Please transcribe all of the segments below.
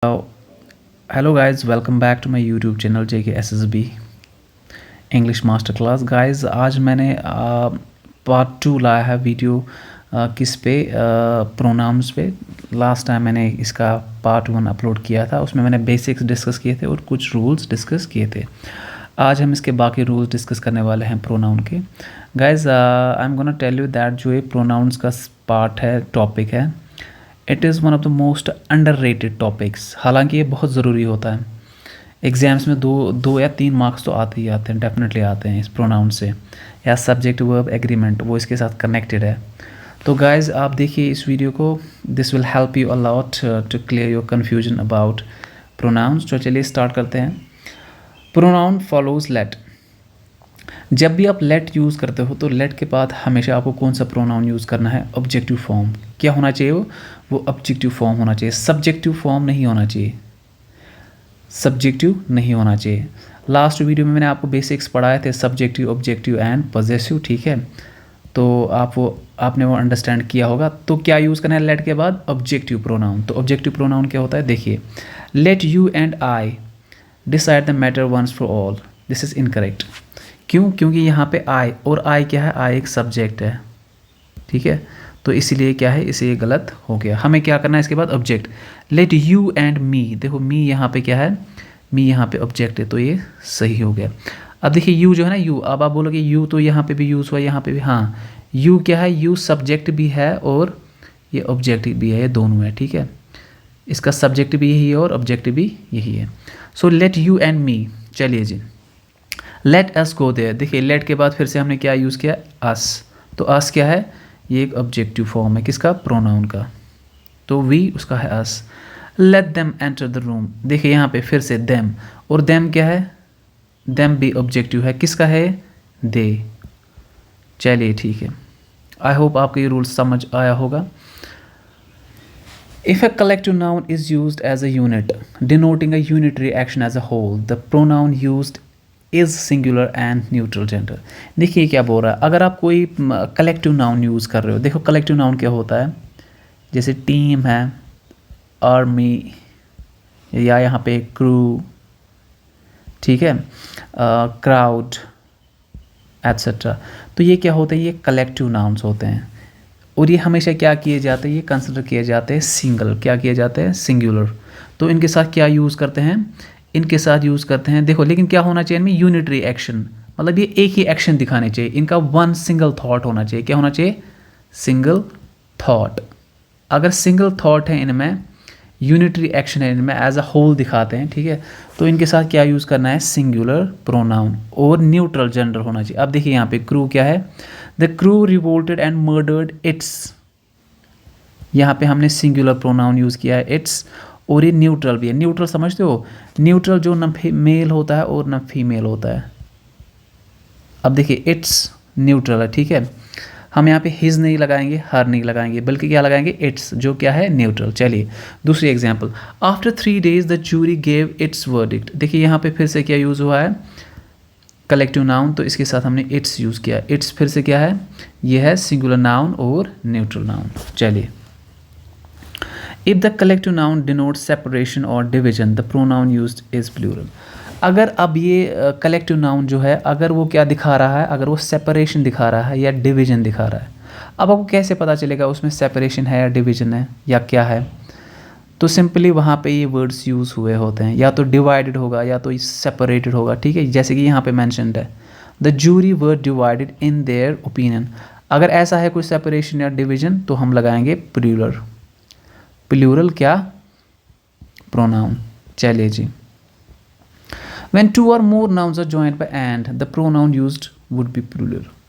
Uh, Hello guys, welcome back to my YouTube channel JKSSB English Master Class guys। आज मैंने part 2 लाया है video किस पे प्रोनाउंस पे। लास्ट टाइम मैंने इसका पार्ट 1 अपलोड किया था, उसमें मैंने बेसिक्स डिस्कस किए थे और कुछ रूल्स डिस्कस किए थे। आज हम इसके बाकी रूल्स डिस्कस करने वाले हैं प्रोनाउन के। Guys I am gonna tell you that जो ये प्रोनाउंस का पार्ट है, टॉपिक है, it is one of the most underrated topics. हालांकि ये बहुत ज़रूरी होता है, एग्ज़ाम्स में दो या 3 मार्क्स तो आते ही आते हैं, डेफिनेटली आते हैं इस प्रोनाउन से। या सब्जेक्ट वर्ब एग्रीमेंट वो इसके साथ कनेक्टेड है। तो गाइज़ आप देखिए इस वीडियो को, this will help you a lot to clear your confusion about pronouns. तो चलिए स्टार्ट करते हैं। Pronoun follows let. जब भी आप लेट यूज़ करते हो तो लेट के बाद हमेशा आपको कौन सा प्रोनाउन यूज़ करना है? Objective form. क्या होना चाहिए? वो ऑब्जेक्टिव फॉर्म होना चाहिए, सब्जेक्टिव फॉर्म नहीं होना चाहिए, सब्जेक्टिव नहीं होना चाहिए। लास्ट वीडियो में मैंने आपको बेसिक्स पढ़ाए थे, सब्जेक्टिव, ऑब्जेक्टिव एंड पॉजेसिव, ठीक है? तो आपने वो अंडरस्टैंड किया होगा। तो क्या यूज़ करना है लेट के बाद? Objective pronoun. तो ऑब्जेक्टिव प्रोनाउन क्या होता है? देखिए, let you and I decide the matter once for all. This is incorrect. क्यों? क्योंकि यहाँ पे आई, और आई क्या है? आई एक सब्जेक्ट है, ठीक है? तो इसीलिए क्या है, इसे ये गलत हो गया। हमें क्या करना है इसके बाद? Object. Late you and me, देखो मी यहाँ पे क्या है? मी यहाँ पे ऑब्जेक्ट है, तो ये सही हो गया। अब देखिए यू जो है ना, यू, अब आप बोलोगे यू तो यहाँ पे भी यूज़ हुआ, यहाँ पे भी। हाँ, यू क्या है? यू सब्जेक्ट भी है और ये ऑब्जेक्ट भी है, ये दोनों है, ठीक है? इसका सब्जेक्ट भी यही है और ऑब्जेक्ट भी यही है। So let you and me. चलिए जी, लेट अस गो देयर। देखिए लेट के बाद फिर से हमने क्या यूज़ किया? अस। तो अस क्या है? ये एक ऑब्जेक्टिव फॉर्म है किसका? प्रोनाउन का। तो वी उसका है us. Let them enter the room. देखिए यहाँ पे फिर से देम, और देम क्या है? देम भी ऑब्जेक्टिव है, किसका है? दे। चलिए ठीक है, आई होप आपको ये रूल समझ आया होगा। If a collective noun is used as a unit, denoting a unitary action as a whole, the pronoun used is singular and neutral gender. देखिए क्या बोल रहा है, अगर आप कोई कलेक्टिव नाउन यूज़ कर रहे हो, देखो कलेक्टिव नाउन क्या होता है? जैसे टीम है, आर्मी, या यहाँ पे क्रू, ठीक है, क्राउड एट्सेट्रा। तो ये क्या होते हैं? ये कलेक्टिव नाउन्स होते हैं, और ये हमेशा क्या किए जाते हैं? ये कंसिडर किए जाते हैं सिंगल। क्या किए जाते हैं? सिंगुलर। तो इनके साथ क्या यूज़ करते हैं? इनके साथ यूज़ करते हैं, देखो, लेकिन क्या होना चाहिए इनमें? यूनिटरी एक्शन, मतलब ये एक ही एक्शन दिखाने चाहिए, इनका वन सिंगल थॉट होना चाहिए। क्या होना चाहिए? Single thought. अगर सिंगल थॉट है इनमें, यूनिटरी एक्शन है इनमें, एज अ होल दिखाते हैं, ठीक है? तो इनके साथ क्या यूज़ करना है? सिंगुलर प्रोनाउन, और न्यूट्रल जेंडर होना चाहिए। अब देखिए यहाँ पे क्रू क्या है? The crew revolted and murdered it's. यहाँ पे हमने सिंगुलर प्रोनाउन यूज़ किया है, इट्स, और ये न्यूट्रल भी है। न्यूट्रल समझते हो? न्यूट्रल जो न मेल होता है और न फीमेल होता है। अब देखिए इट्स न्यूट्रल है, ठीक है? हम यहाँ पे हिज नहीं लगाएंगे, हर नहीं लगाएंगे, बल्कि क्या लगाएंगे? इट्स, जो क्या है? न्यूट्रल। चलिए दूसरी example, after 3 days the jury gave its verdict. देखिए यहाँ पे फिर से क्या यूज़ हुआ है? कलेक्टिव नाउन, तो इसके साथ हमने इट्स यूज़ किया। इट्स फिर से क्या है? ये है सिंगुलर नाउन और न्यूट्रल नाउन। चलिए, if the collective noun denotes separation और division, the pronoun used is plural. अगर अब ये कलेक्टिव नाउन जो है, अगर वो क्या दिखा रहा है? अगर वो सेपरेशन दिखा रहा है या डिवीजन दिखा रहा है, अब आपको कैसे पता चलेगा उसमें सेपरेशन है या डिवीजन है या क्या है? तो सिंपली वहाँ पे ये वर्ड्स यूज़ हुए होते हैं, या तो डिवाइडेड होगा या तो सेपरेटेड होगा, ठीक है? जैसे कि यहाँ पे मैंशनड है, the jury were divided in their opinion. अगर ऐसा है कोई सेपरेशन या डिवीजन तो हम लगाएंगे प्लूरल। प्लूरल क्या? प्रोनाउन। चलिए जी, when 2 or more nouns are joined by and, the pronoun used would be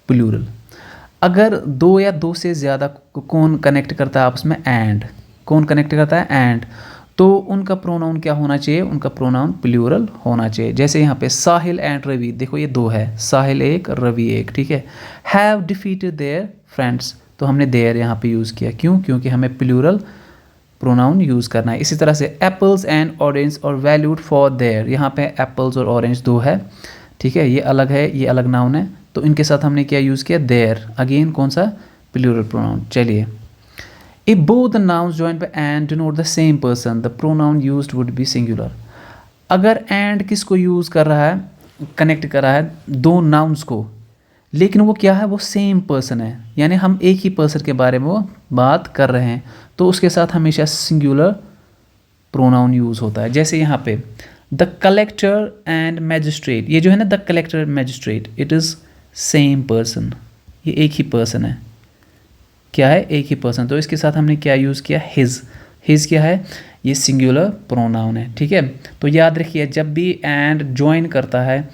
plural. अगर 2 या 2 से ज़्यादा कौन कनेक्ट करता है आपस में? एंड। कौन कनेक्ट करता है? एंड। तो उनका प्रोनाउन क्या होना चाहिए? उनका प्रोनाउन प्लूरल होना चाहिए। जैसे यहाँ पे साहिल एंड रवि, देखो ये 2 है, साहिल एक, रवि एक, ठीक है? हैव डिफीटेड देयर फ्रेंड्स, तो हमने देयर यहाँ पे यूज़ किया। क्यों? क्योंकि हमें प्लूरल प्रोनाउन यूज़ करना है। इसी तरह से एप्पल्स एंड ऑरेंज और वैल्यूड फॉर देयर, यहाँ पे एप्पल्स और ऑरेंज 2 है, ठीक है? ये अलग है, ये अलग नाउन है, तो इनके साथ हमने क्या यूज़ किया? देयर। अगेन कौन सा? Plural pronoun. चलिए, If both the nouns joined by and denote the same person, the pronoun used would be singular. अगर and किसको यूज़ कर रहा है, कनेक्ट कर रहा है दो नाउन्स को, लेकिन वो क्या है, वो सेम पर्सन है, यानी हम एक ही पर्सन के बारे में वो बात कर रहे हैं, तो उसके साथ हमेशा सिंगुलर प्रोनाउन यूज़ होता है। जैसे यहाँ पे द कलेक्टर एंड मैजिस्ट्रेट, ये जो है ना the collector magistrate, it is same person, ये एक ही पर्सन है, क्या है, एक ही पर्सन। तो इसके साथ हमने क्या यूज़ किया, हिज। हिज क्या है, ये सिंगुलर प्रोनाउन है, ठीक है। तो याद रखिए जब भी एंड ज्वाइन करता है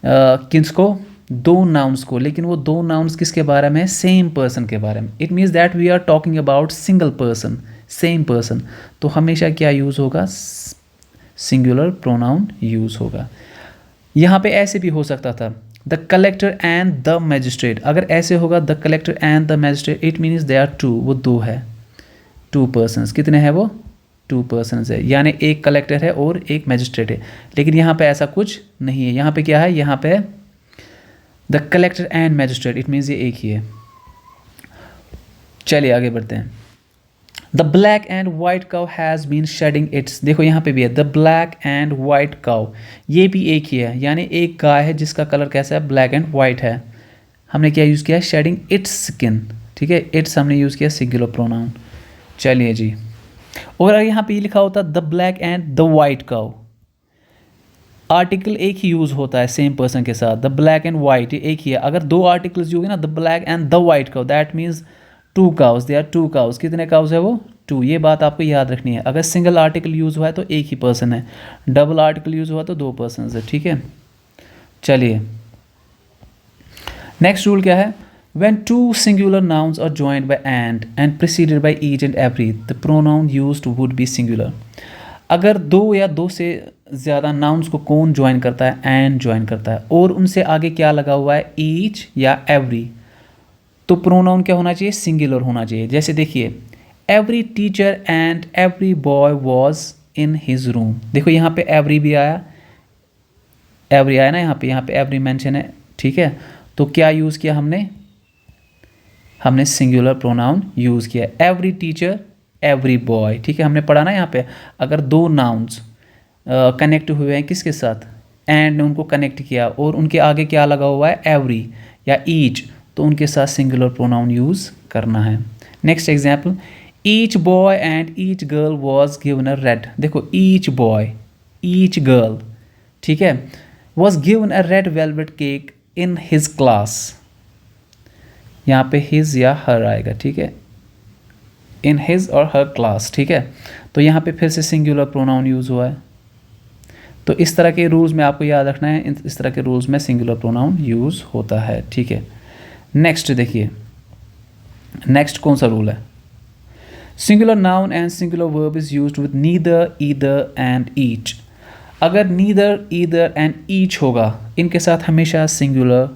किसको, दो नाउन्स को, लेकिन वो दो नाउन्स किसके बारे में, सेम पर्सन के बारे में, it means that we are talking about single person, same person, तो हमेशा क्या यूज़ होगा, सिंगुलर प्रोनाउन यूज़ होगा। यहाँ पे ऐसे भी हो सकता था the collector and the magistrate, अगर ऐसे होगा the collector and the magistrate, it means they are two, वो दो है, टू पर्सनस, कितने हैं वो, टू पर्सनस है, यानी एक कलेक्टर है और एक मैजिस्ट्रेट है। लेकिन यहाँ पे ऐसा कुछ नहीं है, यहाँ पे क्या है, यहाँ पे the collector and magistrate, it means ये एक ही है। चलिए आगे बढ़ते हैं। The black and white cow has been shedding its, देखो यहाँ पे भी है the black and white cow, ये भी एक ही है, यानी एक गाय है जिसका कलर कैसा है, ब्लैक एंड वाइट है। हमने क्या यूज़ किया, शेडिंग इट्स स्किन, ठीक है, इट्स हमने यूज़ किया सिंगुलर प्रोनाउन। चलिए जी, और अगर यहाँ पे ये लिखा होता the black and the white cow, article एक ही यूज़ होता है सेम पर्सन के साथ, द ब्लैक एंड वाइट ये एक ही है। अगर दो आर्टिकल्स यूज ना, the black and the white cow, that means two cows, they are two cows, कितने काउज है वो, टू, ये बात आपको याद रखनी है। अगर सिंगल आर्टिकल यूज़ हुआ है तो एक ही पर्सन है, डबल आर्टिकल यूज़ हुआ तो दो पर्सन है, ठीक है। चलिए नेक्स्ट रूल क्या है, when two singular nouns are joined by and preceded by each and every, the pronoun used would be singular. अगर दो या दो से ज़्यादा नाउन्स को कौन ज्वाइन करता है, एंड ज्वाइन करता है, और उनसे आगे क्या लगा हुआ है, ईच या एवरी, तो प्रोनाउन क्या होना चाहिए, सिंगुलर होना चाहिए। जैसे देखिए every teacher and every boy was in his room, देखो यहाँ पे एवरी भी आया, एवरी आया ना यहाँ पे एवरी मेंशन है, ठीक है। तो क्या यूज़ किया हमने सिंगुलर प्रोनाउन यूज़ किया, एवरी टीचर एवरी बॉय, ठीक है। हमने पढ़ा ना यहाँ पे अगर दो नाउन्स कनेक्ट हुए हैं किसके साथ, एंड ने उनको कनेक्ट किया और उनके आगे क्या लगा हुआ है, एवरी या ईच, तो उनके साथ सिंगुलर प्रोनाउन यूज़ करना है। Next example, each boy and each girl was given a red, देखो ईच बॉय ईच गर्ल, ठीक है, was given a red velvet cake in his class, यहाँ पे हिज या हर आएगा, ठीक है, इन हिज और हर क्लास, ठीक है। तो यहाँ पे फिर से सिंगुलर प्रोनाउन यूज़ हुआ है। तो इस तरह के रूल्स में आपको याद रखना है, इस तरह के रूल्स में सिंगुलर प्रोनाउन यूज़ होता है, ठीक है। नेक्स्ट देखिए, नेक्स्ट कौन सा रूल है, singular noun and singular verb is used with neither, either and each. अगर नीदर, ईदर एंड ईच होगा, इनके साथ हमेशा सिंगुलर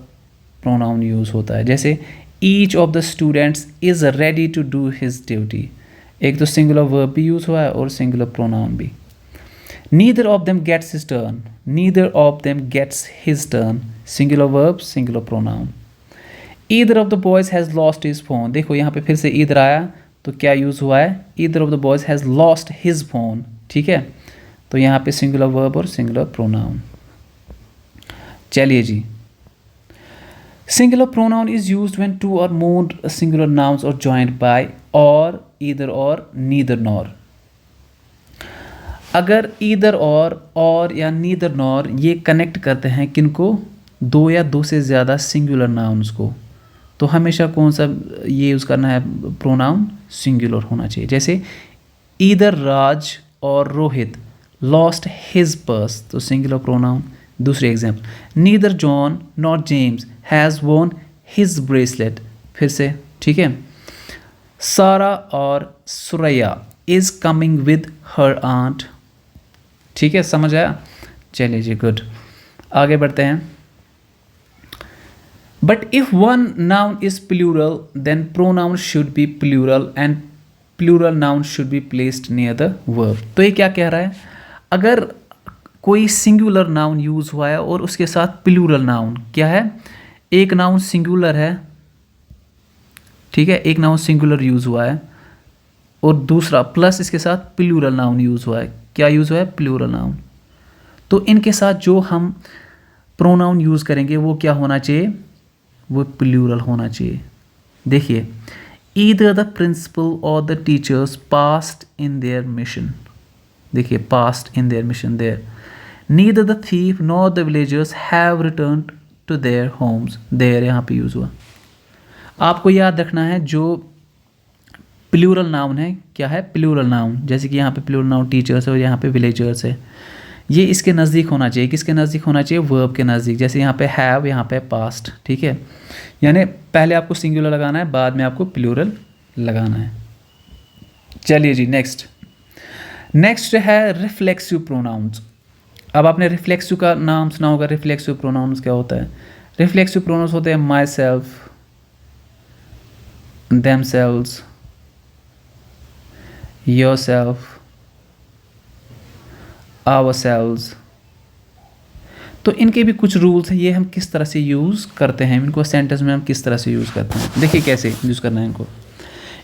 प्रोनाउन यूज़ होता है। जैसे each of the students is ready to do his duty, एक तो सिंगुलर वर्ब भी यूज़ हुआ है और सिंगुलर प्रोनाउन भी। Neither of them gets his turn, neither of them gets his turn, singular verb singular pronoun. Either of the boys has lost his phone, देखो यहाँ पे फिर से ईदर आया तो क्या यूज़ हुआ है, either of the boys has lost his phone, ठीक है। तो यहाँ पे सिंगुलर वर्ब और सिंगुलर प्रोनाउन। चलिए जी, singular pronoun is used when two or more singular nouns are joined by or, either or, neither nor. अगर ईदर और या नीदर नॉर ये कनेक्ट करते हैं किनको, दो या दो से ज़्यादा सिंगुलर नाउन्स को, तो हमेशा कौन सा ये यूज़ करना है, प्रोनाउन सिंगुलर होना चाहिए। जैसे ईदर राज और रोहित लॉस्ट हिज पर्स, तो सिंगुलर प्रोनाउन। दूसरी example, neither John not James has won his bracelet, फिर से, ठीक है। सारा और Suraiya is coming with her aunt, ठीक है, समझ आया। चलिए जी, गुड, आगे बढ़ते हैं। But if one noun is plural then pronoun should be plural and plural noun should be placed near the verb. तो ये क्या कह रहा है, अगर कोई सिंगुलर नाउन यूज़ हुआ है और उसके साथ प्लूरल नाउन, क्या है, एक नाउन सिंगुलर है, ठीक है, एक नाउन सिंगुलर यूज़ हुआ है, और दूसरा प्लस इसके साथ प्लूरल नाउन यूज़ हुआ है। क्या यूज़ हुआ है? Plural noun. तो इनके साथ जो हम प्रोनाउन यूज़ करेंगे वो क्या होना चाहिए? वो प्लूरल होना चाहिए। देखिए, either the principal or the teachers passed in their mission. देखिए, passed in their mission there. Neither the thief nor the villagers have return to their homes. Their यहाँ पे यूज़ हुआ। आपको याद रखना है जो प्लूरल नाउन है, क्या है? Plural noun. जैसे कि यहाँ पे प्लूरल नाउन टीचर्स है और यहाँ पे विलेजर्स है। ये इसके नज़दीक होना चाहिए। किसके नज़दीक होना चाहिए? वर्ब के नज़दीक। जैसे यहाँ पे हैव, यहाँ पे पास्ट। ठीक है, यानी पहले आपको सिंगुलर लगाना है, बाद में आपको प्लूरल लगाना है। चलिए जी, नेक्स्ट है रिफ्लेक्सिव प्रोनाउंस। अब आपने रिफ्लेक्सिव का नाम सुना होगा। रिफ्लेक्सिव प्रोनाउंस क्या होता है? रिफ्लेक्सिव प्रोनाउंस होते हैं my self, them selves, yourself, ourselves. तो इनके भी कुछ रूल्स हैं। ये हम किस तरह से यूज़ करते हैं, इनको सेंटेंस में हम किस तरह से यूज़ करते हैं। देखिए कैसे यूज़ करना है इनको।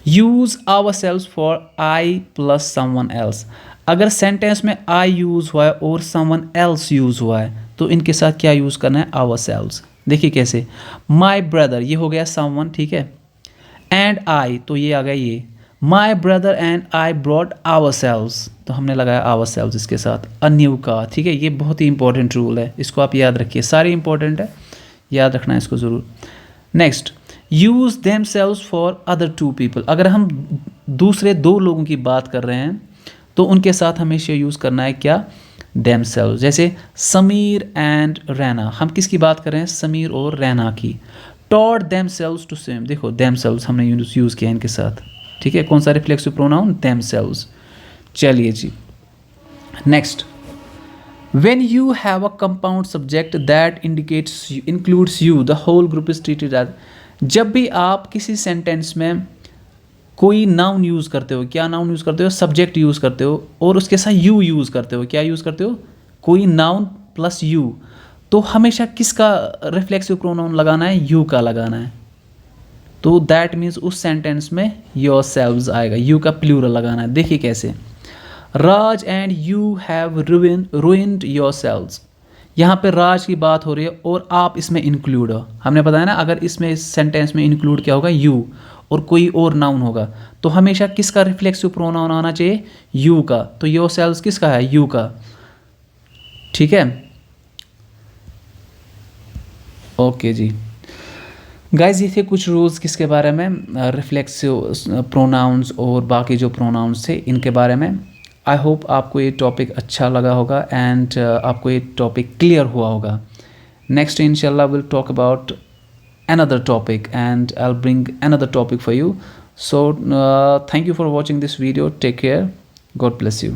Use ourselves for I plus someone else. अगर सेंटेंस में आई यूज़ हुआ है और समवन एल्स यूज़ हुआ है तो इनके साथ क्या यूज़ करना है? आवरसेल्व्स। देखिए कैसे। माई ब्रदर, ये हो गया समवन, ठीक है। एंड आई, तो ये आ गया ये। My brother and I brought ourselves, तो हमने लगाया आवरसेल्व्स इसके साथ। अ न्यू कार, ठीक है। ये बहुत ही इंपॉर्टेंट रूल है, इसको आप याद रखिए। सारे इंपॉर्टेंट है, याद रखना है इसको ज़रूर। Next, use themselves for other two people. अगर हम दूसरे दो लोगों की बात कर रहे हैं तो उनके साथ हमेशा यूज़ करना है क्या? Them selves. जैसे समीर एंड रैना, हम किसकी बात कर रहे हैं? समीर और रैना की। Taught themselves to swim, देखो देम सेल्व्स हमने यूज़ किया इनके साथ, ठीक है। कौन सा रिफ्लेक्सिव प्रोनाउन? Themselves. चलिए जी, next, when you have a compound subject that indicates includes you the whole group is treated as. जब भी आप किसी सेंटेंस में कोई नाउन यूज़ करते हो, क्या नाउन यूज़ करते हो? सब्जेक्ट यूज़ करते हो और उसके साथ यू यूज़ करते हो। क्या यूज़ करते हो? कोई नाउन प्लस यू, तो हमेशा किसका रिफ्लेक्सिव प्रोनाउन लगाना है? यू का लगाना है। तो दैट मीन्स उस सेंटेंस में योरसेल्व्स आएगा, यू का प्लूरल लगाना है। देखिए कैसे। Raj and you have ruined yourselves. यहाँ पे राज की बात हो रही है और आप इसमें इंक्लूड हो। हमने बताया ना, अगर इसमें इस सेंटेंस में इंक्लूड क्या होगा? यू, और कोई और नाउन होगा तो हमेशा किसका रिफ्लेक्सिव प्रोनाउन आना चाहिए? यू का। तो योरसेल्व्स किसका है? यू का, ठीक है। ओके जी गाइज, ये थे कुछ रूल्स किसके बारे में? रिफ्लेक्सिव प्रोनाउंस और बाकी जो प्रोनाउंस थे इनके बारे में। आई होप आपको ये टॉपिक अच्छा लगा होगा एंड आपको ये टॉपिक क्लियर हुआ होगा। नेक्स्ट इंशाल्लाह will talk about another topic and I'll bring another topic for you. So thank you for watching this video. Take care. God bless you.